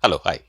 Hello hi.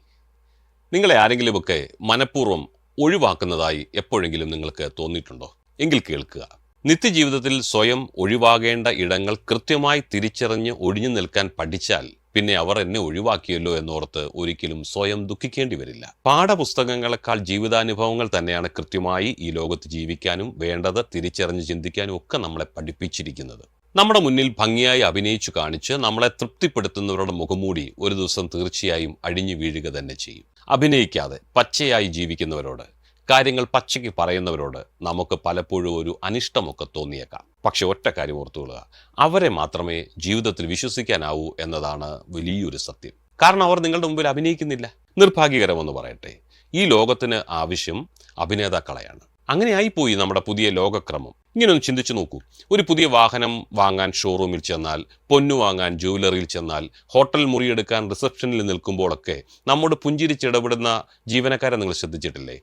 നിങ്ങളെ ആരെങ്കിലുമൊക്കെ മനഃപൂർവ്വം ഒഴിവാക്കുന്നതായി എപ്പോഴെങ്കിലും നിങ്ങൾക്ക് തോന്നിയിട്ടുണ്ടോ? എങ്കിൽ കേൾക്കുക. നിത്യജീവിതത്തിൽ സ്വയം ഒഴിവാകേണ്ട ഇടങ്ങൾ കൃത്യമായി തിരിച്ചറിഞ്ഞ് ഒഴിഞ്ഞു നിൽക്കാൻ പഠിച്ചാൽ പിന്നെ അവർ എന്നെ ഒഴിവാക്കിയല്ലോ എന്നോർത്ത് ഒരിക്കലും സ്വയം ദുഃഖിക്കേണ്ടി വരില്ല. പാഠപുസ്തകങ്ങളെക്കാൾ ജീവിതാനുഭവങ്ങൾ തന്നെയാണ് കൃത്യമായി ഈ ലോകത്ത് ജീവിക്കാനും വേണ്ടത് തിരിച്ചറിഞ്ഞ് ചിന്തിക്കാനും ഒക്കെ നമ്മളെ പഠിപ്പിച്ചിരിക്കുന്നത്. നമ്മുടെ മുന്നിൽ ഭംഗിയായി അഭിനയിച്ചു കാണിച്ച് നമ്മളെ തൃപ്തിപ്പെടുത്തുന്നവരുടെ മുഖംമൂടി ഒരു ദിവസം തീർച്ചയായും അഴിഞ്ഞു വീഴുക തന്നെ ചെയ്യും. അഭിനയിക്കാതെ പച്ചയായി ജീവിക്കുന്നവരോട്, കാര്യങ്ങൾ പച്ചയ്ക്ക് പറയുന്നവരോട് നമുക്ക് പലപ്പോഴും ഒരു അനിഷ്ടമൊക്കെ തോന്നിയേക്കാം. പക്ഷെ ഒറ്റ കാര്യം ഓർത്തുകൊള്ളുക, അവരെ മാത്രമേ ജീവിതത്തിൽ വിശ്വസിക്കാനാവൂ എന്നതാണ് വലിയൊരു സത്യം. കാരണം അവർ നിങ്ങളുടെ മുമ്പിൽ അഭിനയിക്കുന്നില്ല. നിർഭാഗ്യകരമെന്ന് പറയട്ടെ, ഈ ലോകത്തിന് ആവശ്യം അഭിനേതാക്കളെയാണ്. അങ്ങനെയായിപ്പോയി നമ്മുടെ പുതിയ ലോകക്രമം. ഇങ്ങനെയൊന്ന് ചിന്തിച്ചു നോക്കൂ. ഒരു പുതിയ വാഹനം വാങ്ങാൻ ഷോറൂമിൽ ചെന്നാൽ, പൊന്നു വാങ്ങാൻ ജുവലറിയിൽ ചെന്നാൽ, ഹോട്ടൽ മുറിയെടുക്കാൻ റിസപ്ഷനിൽ നിൽക്കുമ്പോഴൊക്കെ നമ്മോട് പുഞ്ചിരിച്ചിടപെടുന്ന ജീവനക്കാരെ നിങ്ങൾ ശ്രദ്ധിച്ചിട്ടില്ലേ?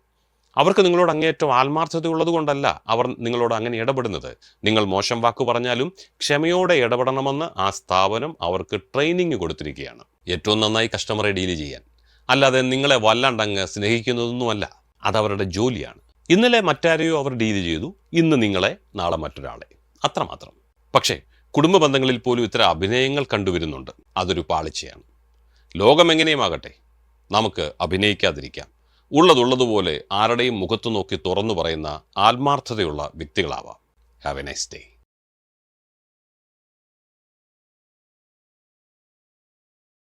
അവർക്ക് നിങ്ങളോട് അങ്ങേയറ്റം ആത്മാർത്ഥതയുള്ളത് കൊണ്ടല്ല അവർ നിങ്ങളോട് അങ്ങനെ ഇടപെടുന്നത്. നിങ്ങൾ മോശം വാക്ക് പറഞ്ഞാലും ക്ഷമയോടെ ഇടപെടണമെന്ന് ആ സ്ഥാപനം അവർക്ക് ട്രെയിനിങ് കൊടുത്തിരിക്കുകയാണ്. ഏറ്റവും നന്നായി കസ്റ്റമറെ ഡീൽ ചെയ്യാൻ, അല്ലാതെ നിങ്ങളെ വല്ലാണ്ടങ്ങ് സ്നേഹിക്കുന്നതൊന്നുമല്ല. അതവരുടെ ജോലിയാണ്. ഇന്നലെ മറ്റാരെയോ അവർ ഡീൽ ചെയ്തു, ഇന്ന് നിങ്ങളെ, നാളെ മറ്റൊരാളെ, അത്രമാത്രം. പക്ഷേ കുടുംബ ബന്ധങ്ങളിൽ പോലും ഇത്തരം അഭിനയങ്ങൾ കണ്ടുവരുന്നുണ്ട്. അതൊരു പാളിച്ചയാണ്. ലോകം എങ്ങനെയുമാകട്ടെ, നമുക്ക് അഭിനയിക്കാതിരിക്കാം. ഉള്ളതുള്ളതുപോലെ ആരുടെയും മുഖത്തു നോക്കി തുറന്നു പറയുന്ന ആത്മാർത്ഥതയുള്ള വ്യക്തികളാവാം. Have a nice day.